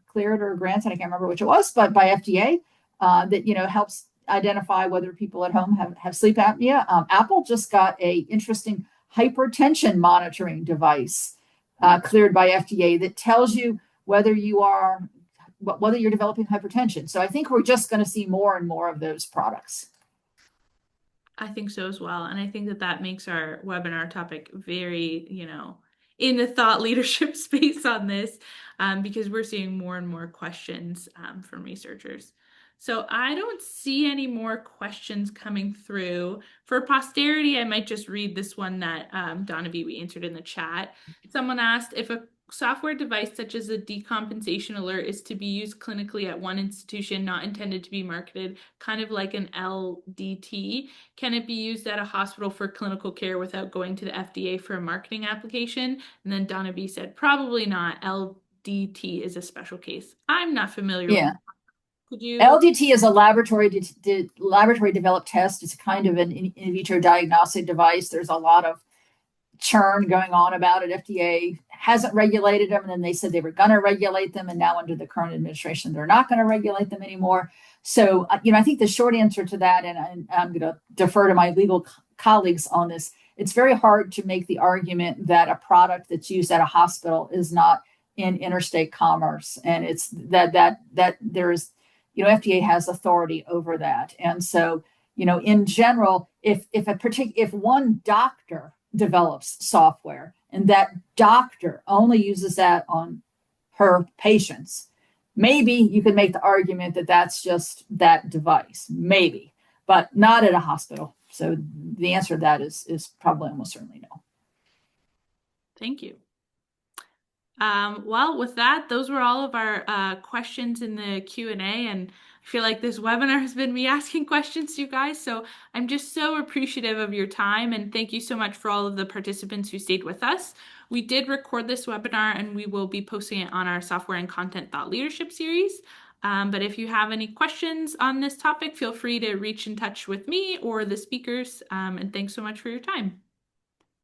cleared or granted. I can't remember which it was, but by FDA that helps identify whether people at home have sleep apnea. Apple just got a interesting hypertension monitoring device cleared by FDA that tells you whether you're developing hypertension. So I think we're just going to see more and more of those products. I think so as well. And I think that makes our webinar topic very, in the thought leadership space on this, because we're seeing more and more questions from researchers. So I don't see any more questions coming through. For posterity, I might just read this one that Donna B. we answered in the chat. Someone asked if a software device such as a decompensation alert is to be used clinically at one institution, not intended to be marketed, kind of like an LDT. Can it be used at a hospital for clinical care without going to the FDA for a marketing application? And then Donna B. said, probably not. LDT is a special case. I'm not familiar with that. LDT is a laboratory developed test. It's kind of an in vitro diagnostic device. There's a lot of churn going on about it. FDA hasn't regulated them, and then they said they were going to regulate them, and now under the current administration, they're not going to regulate them anymore. So, I think the short answer to that, and I'm going to defer to my legal colleagues on this, it's very hard to make the argument that a product that's used at a hospital is not in interstate commerce, and it's that there's FDA has authority over that. And so, in general, if one doctor develops software and that doctor only uses that on her patients, Maybe you could make the argument that that's just that device, maybe, but not at a hospital. So the answer to that is probably almost certainly no. Thank you. Well, with that, those were all of our questions in the Q&A, and I feel like this webinar has been me asking questions to you guys, so I'm just so appreciative of your time, and thank you so much for all of the participants who stayed with us. We did record this webinar, and we will be posting it on our Software and Content Thought Leadership series. But if you have any questions on this topic, feel free to reach in touch with me or the speakers, and thanks so much for your time.